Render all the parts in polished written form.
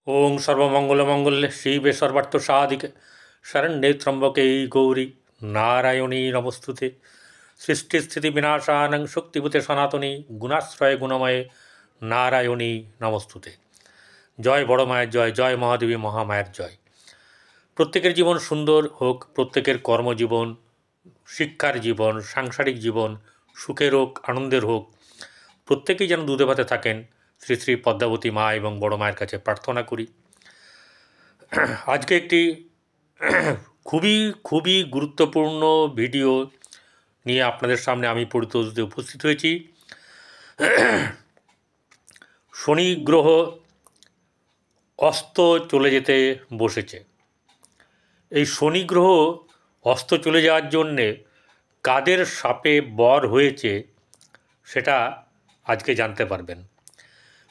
ओं सर्वमंगलमंगल्ये शिवे सर्वार्थ साधिके शरण्ये त्र्यंबके गौरी नारायणी नमस्तुते सृष्टिस्थिति विनाशानं शक्तिभूते सनातनी गुणाश्रय गुणमये नारायणी नमस्तुते। जय बड़ मायर जय, जय महादेवी महामायर जय। प्रत्येकेर जीवन सुंदर होक, प्रत्येकेर कर्मजीवन, शिक्षार जीवन, सांसारिक जीवन सुखेर होक, आनंदेर होक, प्रत्येकेई जेन दूधे भाते थाकेन श्री श्री पद्मावती मा एवं बड़ मायेर काछे प्रार्थना करी। आज के एकटी खूबी खूबी गुरुत्वपूर्ण भिडियो निये आपनादेर सामने आमी परितोषदे उपस्थित हयेछि। शनि ग्रह अस्त चले जेते बसेছে। এই শনি গ্রহ অস্ত চলে যাওয়ার জন্যে কাদের শাপে বর হয়েছে সেটা আজকে জানতে পারবেন।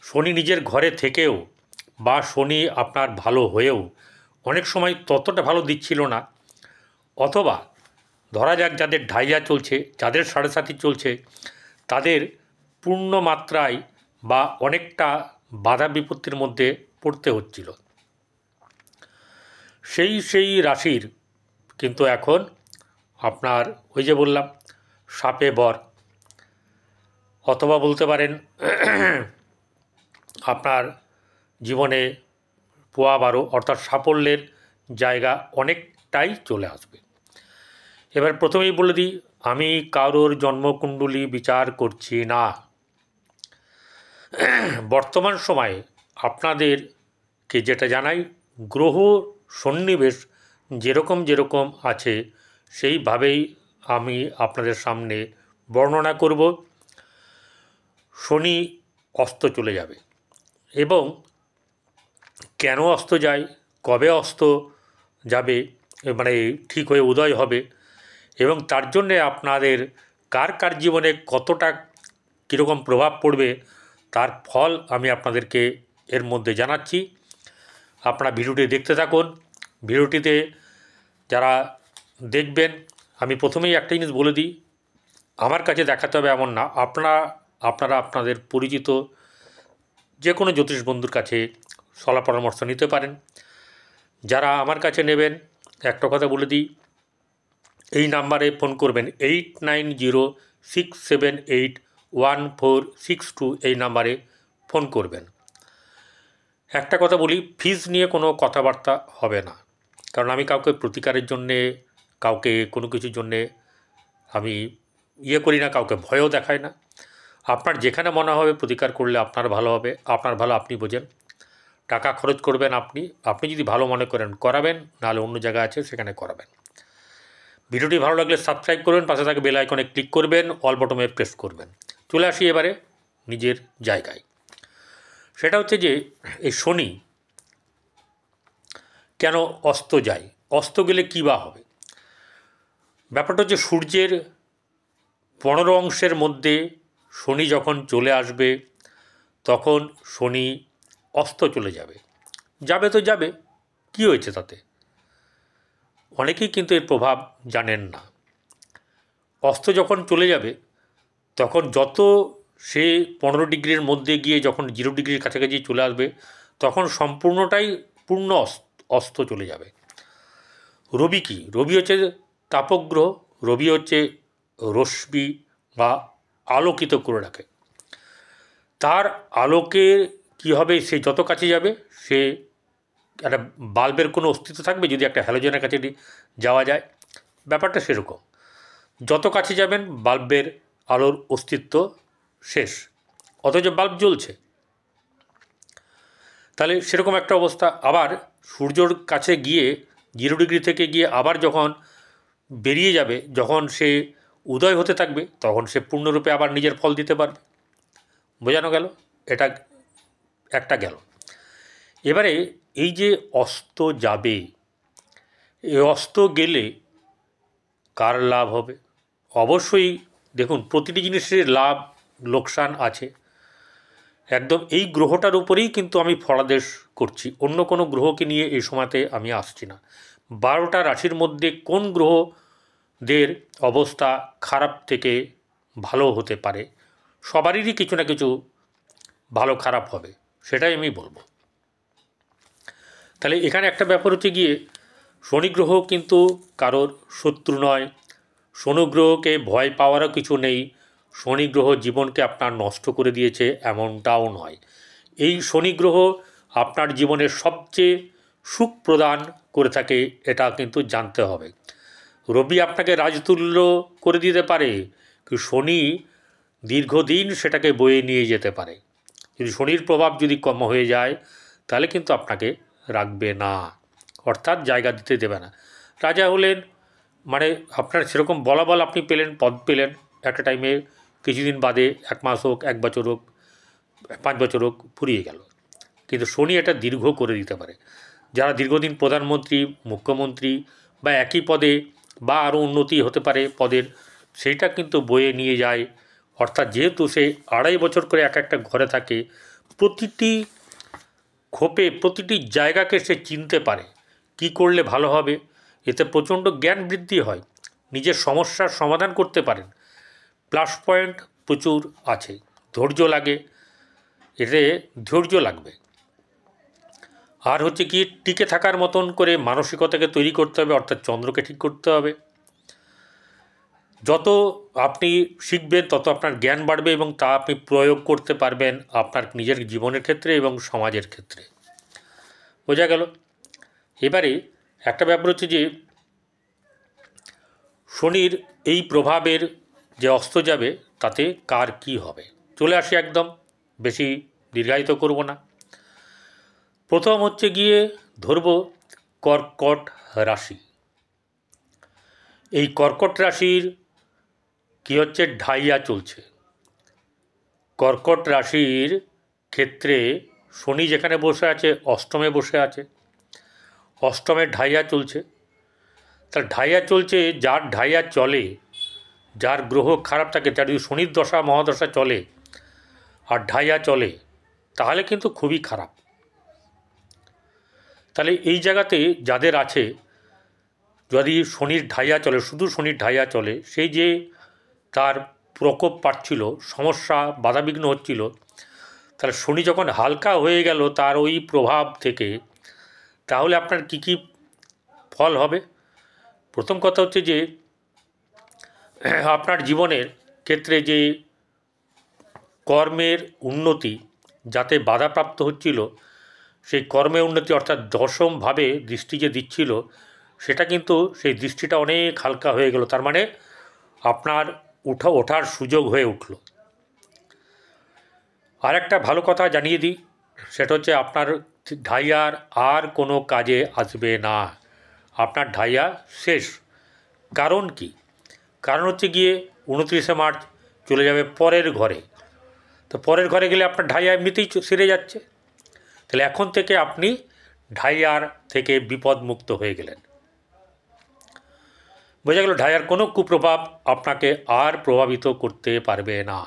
শনি নিজের ঘরে থেকেও বা শনি আপনার ভালো হয়েও অনেক সময় ততটা ভালো দিচ্ছিল না, অথবা ধরা যাক যাদের ঢাইয়া চলছে, যাদের সাড়ে সাতি চলছে, তাদের পূর্ণ মাত্রায় বা অনেকটা বাধা বিপত্তির মধ্যে পড়তে হচ্ছিল। সেই রাশির কিন্তু এখন আপনার ওই যে বললাম শাপে বর, অথবা বলতে পারেন আপনার জীবনে পোয়া বারো অর্থাৎ সাফল্যের জায়গা অনেকটাই চলে আসবে। এবার প্রথমেই বলে দিই, আমি কারোর জন্মকুণ্ডলী বিচার করছি না। বর্তমান সময়ে আপনাদেরকে যেটা জানাই, গ্রহ সন্নিবেশ যেরকম যেরকম আছে সেইভাবেই আমি আপনাদের সামনে বর্ণনা করব। শনি অস্ত চলে যাবে এবং কেন অস্ত যায়, কবে অস্ত যাবে, মানে ঠিক হয়ে উদয় হবে, এবং তার জন্যে আপনাদের কার কার জীবনে কতটা কীরকম প্রভাব পড়বে তার ফল আমি আপনাদেরকে এর মধ্যে জানাচ্ছি। আপনারা ভিডিওটি দেখতে থাকুন। ভিডিওটিতে যারা দেখবেন, আমি প্রথমেই একটা জিনিস বলে দিই, আমার কাছে দেখাতে হবে এমন না, আপনারা আপনাদের পরিচিত যে কোনো জ্যোতিষ বন্ধুর কাছে সলা পরামর্শ নিতে পারেন। যারা আমার কাছে নেবেন, একটা কথা বলে দিই, এই নাম্বারে ফোন করবেন 8906781462, এই নাম্বারে ফোন করবেন। একটা কথা বলি, ফিজ নিয়ে কোনো কথাবার্তা হবে না, কারণ আমি কাউকে প্রতিকারের জন্যে, কাউকে কোনো কিছুর জন্যে আমি করি না, কাউকে ভয়ও দেখাই না। আপনার যেখানে মনে হবে প্রতিকার করলে আপনার ভালো হবে, আপনার ভালো আপনি বোঝেন, টাকা খরচ করবেন আপনি যদি ভালো মনে করেন করাবেন, নাহলে অন্য জায়গা আছে সেখানে করাবেন। ভিডিওটি ভালো লাগলে সাবস্ক্রাইব করবেন, পাশে থাকা বেল আইকনে ক্লিক করবেন, অল বটমে প্রেস করবেন। চলে আসি এবারে নিজের জায়গায়। সেটা হচ্ছে যে এই শনি কেন অস্ত যায়, অস্ত গেলে কী বা হবে। ব্যাপারটা হচ্ছে সূর্যের 15 অংশের মধ্যে শনি যখন চলে আসবে তখন শনি অস্ত চলে যাবে। যাবে তো যাবে, কী হয়েছে তাতে? অনেকেই কিন্তু এর প্রভাব জানেন না। অস্ত যখন চলে যাবে তখন যত সে 15 ডিগ্রির মধ্যে গিয়ে যখন 0 ডিগ্রির কাছাকাছি চলে আসবে তখন সম্পূর্ণটাই পূর্ণ অস্ত চলে যাবে। রবি কি? রবি হচ্ছে তাপগ্রহ, রবি হচ্ছে রশ্মি বা আলোকিত করে রাখে। তার আলোকে কি হবে, সে যত কাছে যাবে, সে একটা বাল্বের কোনো অস্তিত্ব থাকবে যদি একটা হ্যালোজেনের কাছে যাওয়া যায়, ব্যাপারটা সেরকম। যত কাছে যাবেন বাল্বের আলোর অস্তিত্ব শেষ, অথচ বাল্ব জ্বলছে। তাহলে সেরকম একটা অবস্থা। আবার সূর্যর কাছে গিয়ে 0 ডিগ্রি থেকে গিয়ে আবার যখন বেরিয়ে যাবে, যখন সে উদয় হতে থাকবে, তখন সে পূর্ণরূপে আবার নিজের ফল দিতে পারবে। বোঝানো গেল? এটা একটা গেল। এবারে এই যে অস্ত যাবে, এই অস্ত গেলে কার লাভ হবে? অবশ্যই দেখুন, প্রতিটি জিনিসের লাভ লোকসান আছে। একদম এই গ্রহটার উপরেই কিন্তু আমি ফলাদেশ করছি, অন্য কোনো গ্রহকে নিয়ে এই সময়তে আমি আসছি না। 12টা রাশির মধ্যে কোন গ্রহদের অবস্থা খারাপ থেকে ভালো হতে পারে, সবারই কিছু না কিছু ভালো খারাপ হবে, সেটাই আমি বলবো। তাহলে এখানে একটা ব্যাপার হচ্ছে গিয়ে শনি গ্রহ কিন্তু কারোর শত্রু নয়, শনি গ্রহকে ভয় পাওয়ারও কিছু নেই, শনি গ্রহ জীবনকে আপনার নষ্ট করে দিয়েছে এমনটাও নয়। এই শনি গ্রহ আপনার জীবনের সবচেয়ে সুখ প্রদান করে থাকে, এটা কিন্তু জানতে হবে। রবি আপনাকে রাজতুল্য করে দিতে পারে, কিন্তু শনি দীর্ঘদিন সেটাকে বয়ে নিয়ে যেতে পারে। যদি শনির প্রভাব যদি কম হয়ে যায় তাহলে কিন্তু আপনাকে রাখবে না, অর্থাৎ জায়গা দিতে দেবে না। রাজা হলেন মানে আপনার সেরকম বলাবল আপনি পেলেন, পদ পেলেন একটা টাইমে, কিছুদিন বাদে 1 মাস হোক, 1 বছর হোক, 5 বছর হোক, ফুরিয়ে গেল। কিন্তু শনি এটা দীর্ঘ করে দিতে পারে। যারা দীর্ঘদিন প্রধানমন্ত্রী, মুখ্যমন্ত্রী বা একই পদে বা আরও উন্নতি হতে পারে পদের, সেইটা কিন্তু বয়ে নিয়ে যায়। অর্থাৎ যেহেতু সে 2.5 বছর করে এক একটা ঘরে থাকে, প্রতিটি খোপে প্রতিটি জায়গাকে সে চিনতে পারে, কি করলে ভালো হবে। এতে প্রচণ্ড জ্ঞান বৃদ্ধি হয়, নিজের সমস্যার সমাধান করতে পারেন। প্লাস পয়েন্ট প্রচুর আছে। ধৈর্য লাগে, এতে ধৈর্য লাগবে। আর হচ্ছে কি টিকে থাকার মতন করে মানসিকতাকে তৈরি করতে হবে, অর্থাৎ চন্দ্রকে ঠিক করতে হবে। যত আপনি শিখবেন তত আপনার জ্ঞান বাড়বে এবং তা আপনি প্রয়োগ করতে পারবেন আপনার নিজের জীবনের ক্ষেত্রে এবং সমাজের ক্ষেত্রে। বোঝা গেল? এবারে একটা ব্যাপার হচ্ছে যে শনির এই প্রভাবের যে অস্ত যাবে তাতে কার কি হবে, চলে আসি একদম, বেশি দীর্ঘায়িত করব না। প্রথম হচ্ছে গিয়ে ধরব কর্কট রাশি। এই কর্কট রাশির কি হচ্ছে, ঢাইয়া চলছে। কর্কট রাশির ক্ষেত্রে শনি যেখানে বসে আছে অষ্টমে বসে আছে, অষ্টমে ঢাইয়া চলছে। তার ঢাইয়া চলছে, যার ঢাইয়া চলে, যার গ্রহ খারাপ থাকে, তার যদি শনির দশা মহাদশা চলে আর ঢাইয়া চলে তাহলে কিন্তু খুবই খারাপ। তাহলে এই জায়গাতে যাদের আছে, যদি শনির ঢাইয়া চলে, শুধু শনির ঢাইয়া চলে, সেই যে তার প্রকোপ পাচ্ছিল, সমস্যা বাধাবিঘ্ন হচ্ছিল, তাহলে শনি যখন হালকা হয়ে গেল তার ওই প্রভাব থেকে, তাহলে আপনার কি কি ফল হবে। প্রথম কথা হচ্ছে যে আপনার জীবনের ক্ষেত্রে যে কর্মের উন্নতি যাতে বাধাপ্রাপ্ত হচ্ছিল, সেই কর্মের উন্নতি অর্থাৎ দশমভাবে দৃষ্টি যে দিচ্ছিল, সেটা কিন্তু সেই দৃষ্টিটা অনেক হালকা হয়ে গেল। তার মানে আপনার ওঠার সুযোগ হয়ে উঠল। আর একটা ভালো কথা জানিয়ে দিই, সেটা হচ্ছে আপনার ঢাইয়ার আর কোনো কাজে আসবে না, আপনার ঢাইয়া শেষ। কারণ কি? কারণ হচ্ছে গিয়ে 29শে মার্চ চলে যাবে পরের ঘরে। তো পরের ঘরে গেলে আপনার ঢাইয়া এমনিতেই সেরে যাচ্ছে। তাহলে এখন থেকে আপনি ঢাইয়ার থেকে বিপদমুক্ত হয়ে গেলেন। বোঝা গেল, ঢাইয়ার কোনো কুপ্রভাব আপনাকে আর প্রভাবিত করতে পারবে না।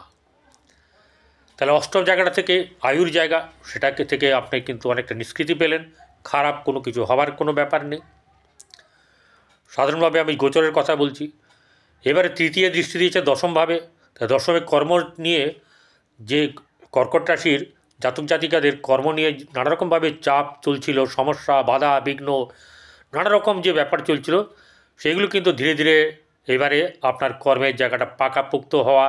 তাহলে অষ্টম জায়গাটা থেকে আয়ুর জায়গা, সেটাকে থেকে আপনি কিন্তু অনেকটা নিষ্কৃতি পেলেন, খারাপ কোনো কিছু হওয়ার কোনো ব্যাপার নেই। সাধারণভাবে আমি গোচরের কথা বলছি। এবারে তৃতীয় দৃষ্টি দিয়েছে দশমভাবে। তা দশমে কর্ম নিয়ে, যে কর্কট রাশির জাতক জাতিকাদের কর্ম নিয়ে নানারকমভাবে চাপ চলছিল, সমস্যা বাধা বিঘ্ন নানারকম যে ব্যাপার চলছিল, সেগুলো কিন্তু ধীরে ধীরে এবারে আপনার কর্মের জায়গাটা পাকাপোক্ত হওয়া,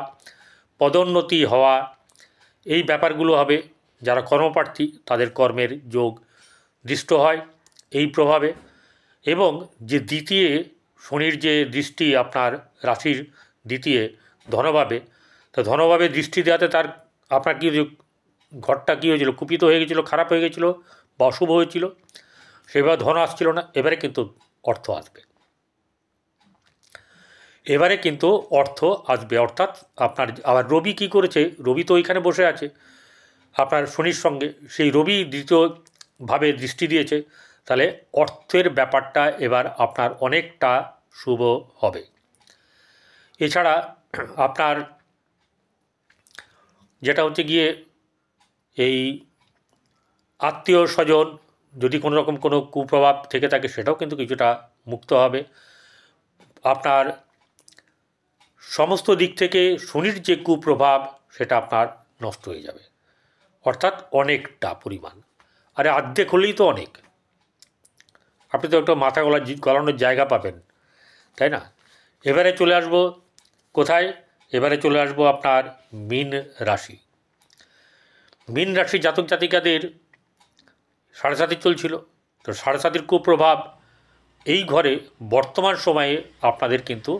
পদোন্নতি হওয়া, এই ব্যাপারগুলো হবে। যারা কর্মপ্রার্থী তাদের কর্মের যোগ দৃষ্ট হয় এই প্রভাবে। এবং যে দ্বিতীয় শনির যে দৃষ্টি আপনার রাশির দ্বিতীয় ধনভাবে, তো ধনভাবে দৃষ্টি দেওয়াতে তার আপনার কী ঘরটা কী হয়েছিল, কুপিত হয়ে গেছিলো, খারাপ হয়ে গেছিলো বা অশুভ হয়েছিল, সেভাবে ধন আসছিল না। এবারে কিন্তু অর্থ আসবে, এবারে কিন্তু অর্থ আসবে। অর্থাৎ আপনার আবার রবি কী করেছে, রবি তো ওইখানে বসে আছে আপনার শনির সঙ্গে, সেই রবি দ্বিতীয়ভাবে দৃষ্টি দিয়েছে। তাহলে অর্থের ব্যাপারটা এবার আপনার অনেকটা শুভ হবে। এছাড়া আপনার যেটা হচ্ছে গিয়ে এই আত্মীয় স্বজন যদি কোনো রকম কোনো কুপ্রভাব থেকে থাকে, সেটাও কিন্তু কিছুটা মুক্ত হবে। আপনার সমস্ত দিক থেকে শনির যে কুপ্রভাব সেটা আপনার নষ্ট হয়ে যাবে, অর্থাৎ অনেকটা পরিমাণ। আরে অর্ধেক হলেই তো অনেক। আপনি তো একটা মাথা গলানোর জায়গা পাবেন, তাই না? এবারে চলে আসবো কোথায়? এবারে চলে আসবো আপনার মীন রাশি। মীন রাশি জাতক জাতিকাদের সাড়ে সাতি চলছিল, তো সাড়ে সাতির কুপ্রভাব এই ঘরে বর্তমান সময়ে আপনাদের কিন্তু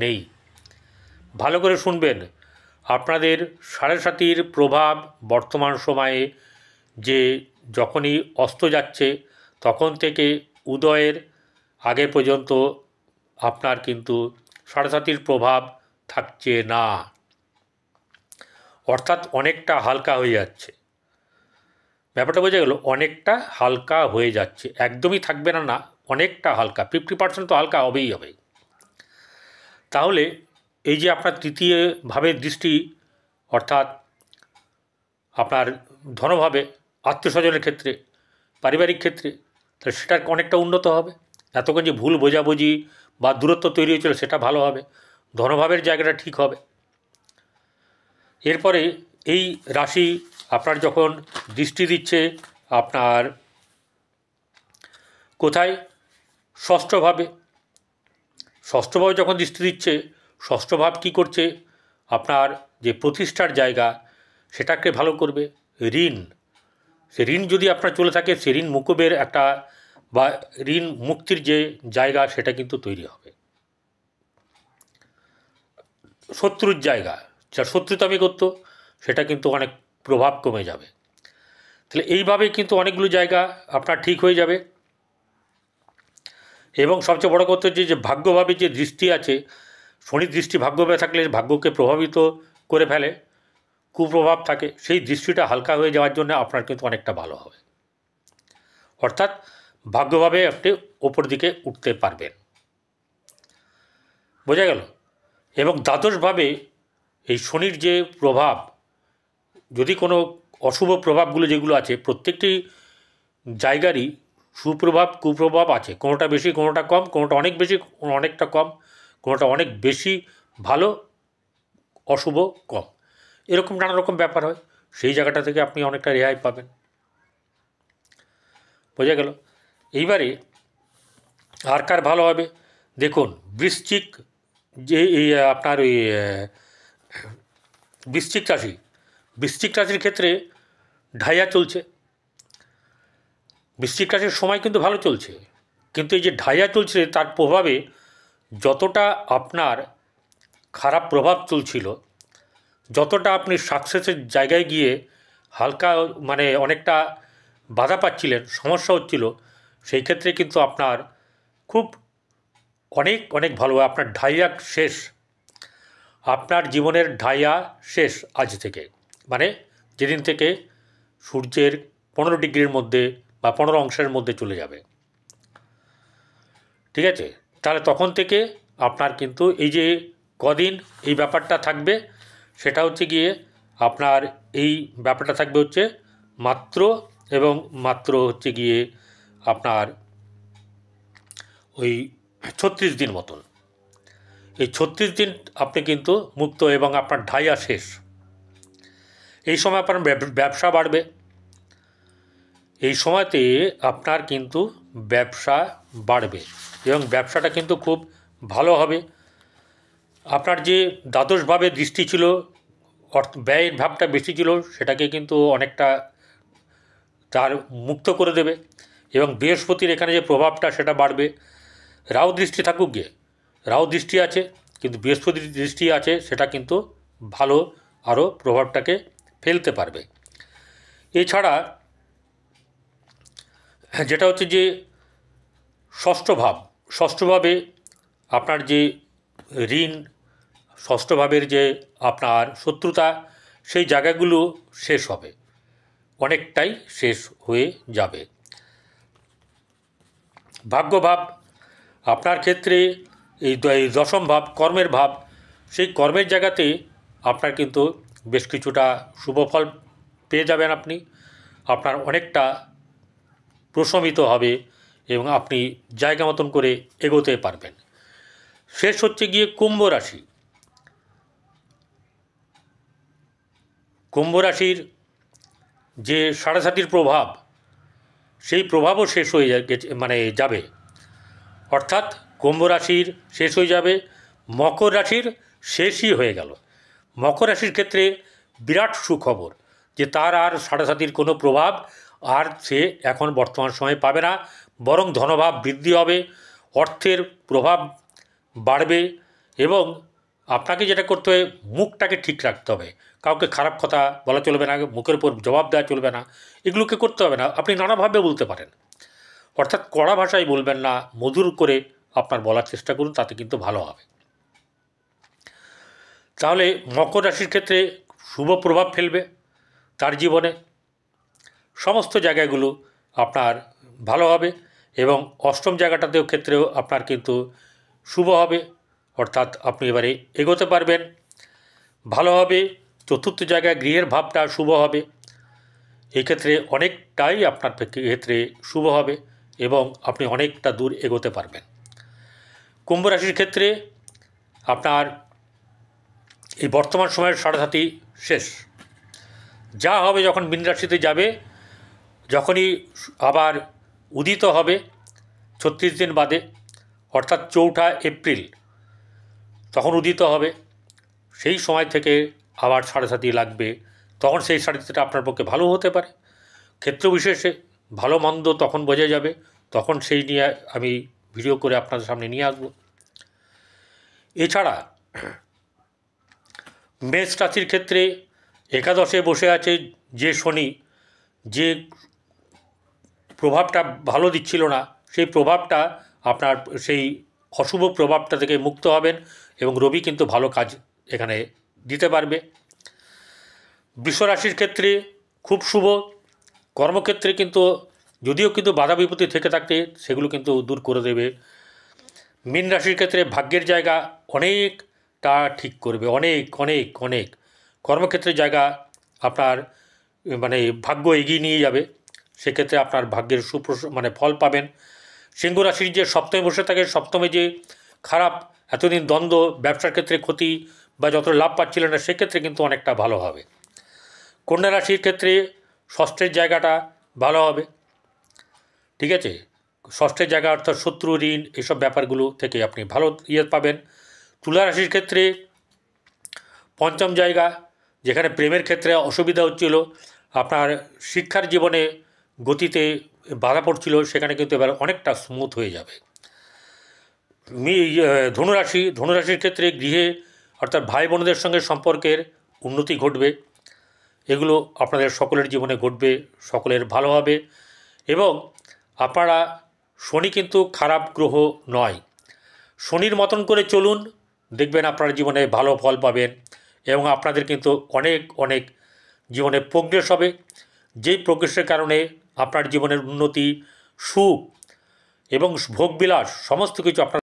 নেই। ভালো করে শুনবেন, আপনাদের সাড়ে সাতির প্রভাব বর্তমান সময়ে যে যখনই অস্ত যাচ্ছে তখন থেকে উদয়ের আগে পর্যন্ত আপনার কিন্তু সাড়ে সাতির প্রভাব থাকছে না, অর্থাৎ অনেকটা হালকা হয়ে যাচ্ছে। ব্যাপারটা বোঝা গেল? অনেকটা হালকা হয়ে যাচ্ছে, একদমই থাকবে না, না অনেকটা হালকা, 50% তো হালকা হবেই হবে। তাহলে এই যে আপনার তৃতীয় ভাবের দৃষ্টি, অর্থাৎ আপনার ধনভাবে, আত্মীয় স্বজনের ক্ষেত্রে, পারিবারিক ক্ষেত্রে, তাহলে সেটা অনেকটা উন্নত হবে। এতক্ষণ যে ভুল বোঝাবুঝি বা দূরত্ব তৈরি হয়েছিল সেটা ভালো হবে, ধনভাবের জায়গাটা ঠিক হবে। এরপরে এই রাশি আপনার যখন দৃষ্টি দিচ্ছে আপনার কোথায়? ষষ্ঠভাবে। ষষ্ঠভাবে যখন দৃষ্টি দিচ্ছে, ষষ্ঠভাব কী করছে? আপনার যে প্রতিষ্ঠার জায়গা সেটাকে ভালো করবে। ঋণ, সে ঋণ যদি আপনার চলে থাকে সে ঋণ মুকুবের একটা বা ঋণ মুক্তির যে জায়গা সেটা কিন্তু তৈরি হবে। শত্রুর জায়গা, যা শত্রুতামি করতো সেটা কিন্তু অনেক প্রভাব কমে যাবে। তাহলে এইভাবে কিন্তু অনেকগুলো জায়গা আপনার ঠিক হয়ে যাবে। এবং সবচেয়ে বড় কথা হচ্ছে যে ভাগ্যভাবে যে দৃষ্টি আছে, শনির দৃষ্টি ভাগ্যভাবে থাকলে ভাগ্যকে প্রভাবিত করে ফেলে, কুপ্রভাব থাকে, সেই দৃষ্টিটা হালকা হয়ে যাওয়ার জন্য আপনার কিন্তু অনেকটা ভালো হবে, অর্থাৎ ভাগ্যভাবে আপনি ওপর দিকে উঠতে পারবেন। বোঝা গেল? এবং দ্বাদশভাবে এই শনির যে প্রভাব, যদি কোনো অশুভ প্রভাবগুলো যেগুলো আছে প্রত্যেকটি জায়গারই সুপ্রভাব কুপ্রভাব আছে, কোনোটা বেশি কোনোটা কম, কোনোটা অনেক বেশি অনেকটা কম, কোনোটা অনেক বেশি ভালো অশুভ কম, এরকম নানা রকম ব্যাপার হয়। সেই জায়গাটা থেকে আপনি অনেকটা রেহাই পাবেন। বোঝা গেল? এইবারে আর কার ভালো হবে দেখুন। বৃশ্চিক, যে এই আপনার ওই বৃশ্চিক রাশি, বৃশ্চিক রাশির ক্ষেত্রে ঢাইয়া চলছে। বৃশ্চিক রাশির সময় কিন্তু ভালো চলছে, কিন্তু এই যে ঢাইয়া চলছে তার প্রভাবে যতটা আপনার খারাপ প্রভাব চলছিল, যতটা আপনি সাকসেসের জায়গায় গিয়ে হালকা মানে অনেকটা বাধা পাচ্ছিলেন, সমস্যা হচ্ছিল, সেই ক্ষেত্রে কিন্তু আপনার খুব অনেক অনেক ভালো, আপনার ঢাইয়া শেষ, আপনার জীবনের ঢাইয়া শেষ আজ থেকে, মানে যেদিন থেকে সূর্যের 15 ডিগ্রির মধ্যে বা 15 অংশের মধ্যে চলে যাবে, ঠিক আছে? তাহলে তখন থেকে আপনার কিন্তু এই যে কদিন এই ব্যাপারটা থাকবে, সেটা হচ্ছে গিয়ে আপনার এই ব্যাপারটা থাকবে হচ্ছে মাত্র এবং মাত্র হচ্ছে গিয়ে আপনার ওই 36 দিন মতন। এই 36 দিন আপনি কিন্তু মুক্ত এবং আপনার ঢাইয়া শেষ। এই সময় আপনার ব্যবসা বাড়বে, এই সময়তে আপনার কিন্তু ব্যবসা বাড়বে এবং ব্যবসাটা কিন্তু খুব ভালো হবে। আপনার যে দ্বাদশভাবে দৃষ্টি ছিল, ব্যয়ের ভাবটা বেশি ছিল, সেটাকে কিন্তু অনেকটা তার মুক্ত করে দেবে এবং বৃহস্পতির এখানে যে প্রভাবটা সেটা বাড়বে। রাহু দৃষ্টি থাকুক গিয়ে, রাহু দৃষ্টি আছে কিন্তু বৃহস্পতির দৃষ্টি আছে, সেটা কিন্তু ভালো আরও প্রভাবটাকে ফেলতে পারবে। এছাড়া যেটা হচ্ছে যে ষষ্ঠভাবে আপনার যে ঋণ, ষষ্ঠভাবের যে আপনার শত্রুতা, সেই জায়গাগুলো শেষ হবে, অনেকটাই শেষ হয়ে যাবে। ভাগ্যভাব আপনার ক্ষেত্রে এই দশম ভাব, কর্মের ভাব, সেই কর্মের জায়গাতে আপনার কিন্তু বেশ কিছুটা শুভ ফল পেয়ে যাবেন আপনি, আপনার অনেকটা প্রশমিত হবে এবং আপনি জায়গা মতন করে এগোতে পারবেন। শেষ হচ্ছে গিয়ে কুম্ভ রাশি। কুম্ভ রাশির যে সাড়ে সাতির প্রভাব, সেই প্রভাবও শেষ হয়ে যাবে। অর্থাৎ কুম্ভ রাশির শেষ হয়ে যাবে, মকর রাশির শেষই হয়ে গেল। মকর রাশির ক্ষেত্রে বিরাট সুখবর যে তার আর সাড়ে কোনো প্রভাব আর সে এখন বর্তমান সময়ে পাবে না, বরং ধনভাব বৃদ্ধি হবে, অর্থের প্রভাব বাড়বে। এবং আপনাকে যেটা করতে হবে, মুখটাকে ঠিক রাখতে হবে, কাউকে খারাপ কথা বলা চলবে না, মুখের উপর জবাব দেওয়া চলবে না, এগুলোকে করতে হবে না। আপনি নানাভাবে বলতে পারেন, অর্থাৎ কড়া ভাষায় বলবেন না, মধুর করে আপনার বলার চেষ্টা করুন, তাতে কিন্তু ভালো হবে। তাহলে মকর রাশির ক্ষেত্রে শুভ প্রভাব ফেলবে তার জীবনে, সমস্ত জায়গাগুলো আপনার ভালো হবে এবং অষ্টম জায়গাটাতেও ক্ষেত্রেও আপনার কিন্তু শুভ হবে, অর্থাৎ আপনি এবারে এগোতে পারবেন, ভালো হবে। চতুর্থ জায়গায় গৃহের ভাবটা শুভ হবে, এই ক্ষেত্রে অনেকটাই আপনার ক্ষেত্রে শুভ হবে এবং আপনি অনেকটা দূর এগোতে পারবেন। কুম্ভ রাশির ক্ষেত্রে আপনার এই বর্তমান সময়ের সাড়ে শেষ, যা হবে যখন মীন রাশিতে যাবে, যখনই আবার উদিত হবে 36 দিন বাদে, অর্থাৎ 4 এপ্রিল তখন উদিত হবে, সেই সময় থেকে আবার সাড়ে লাগবে। তখন সেই সাড়ে আপনার পক্ষে ভালো হতে পারে, ক্ষেত্র বিশেষে ভালো মন্দ তখন বোঝা যাবে, তখন সেই নিয়ে আমি ভিডিও করে আপনাদের সামনে নিয়ে আসব। এছাড়া মেষ রাশির ক্ষেত্রে একাদশে বসে আছে যে শনি, যে প্রভাবটা ভালো দিচ্ছিল না, সেই প্রভাবটা আপনার সেই অশুভ প্রভাবটা থেকে মুক্ত হবেন এবং রবি কিন্তু ভালো কাজ এখানে দিতে পারবে। বৃষ রাশির ক্ষেত্রে খুব শুভ, কর্মক্ষেত্রে কিন্তু যদিও কিন্তু বাধা বিপত্তি থেকে থাকতে সেগুলো কিন্তু দূর করে দেবে। মীন রাশির ক্ষেত্রে ভাগ্যের জায়গা অনেকটা ঠিক করবে, অনেক অনেক অনেক কর্মক্ষেত্রের জায়গা আপনার ভাগ্য এগিয়ে নিয়ে যাবে, সেক্ষেত্রে আপনার ভাগ্যের ফল পাবেন। সিংহ রাশির যে সপ্তমে বসে থাকে, সপ্তমে যে খারাপ এতদিন দ্বন্দ্ব, ব্যবসার ক্ষেত্রে ক্ষতি বা যত লাভ পাচ্ছিলেন না, সেক্ষেত্রে কিন্তু অনেকটা ভালো হবে। কন্যা রাশির ক্ষেত্রে ষষ্ঠের জায়গাটা ভালো হবে, ঠিক আছে, ষষ্ঠের জায়গা অর্থাৎ শত্রু ঋণ এসব ব্যাপারগুলো থেকে আপনি ভালো পাবেন। তুলা রাশির ক্ষেত্রে পঞ্চম জায়গা, যেখানে প্রেমের ক্ষেত্রে অসুবিধা হচ্ছিল, আপনার শিক্ষার জীবনে গতিতে বাধা পড়ছিল, সেখানে কিন্তু এবার অনেকটা স্মুথ হয়ে যাবে। ধনুরাশির ক্ষেত্রে গৃহে অর্থাৎ ভাই বোনদের সঙ্গে সম্পর্কের উন্নতি ঘটবে, এগুলো আপনাদের সকলের জীবনে ঘটবে, সকলের ভালো হবে। এবং আপনারা, শনি কিন্তু খারাপ গ্রহ নয়, শনির মতন করে চলুন, দেখবেন আপনার জীবনে ভালো ফল পাবেন এবং আপনাদের কিন্তু অনেক অনেক জীবনে প্রোগ্রেস হবে, যেই প্রোগ্রেসের কারণে আপনার জীবনের উন্নতি, সুখ এবং ভোগবিলাস সমস্ত কিছু আপনার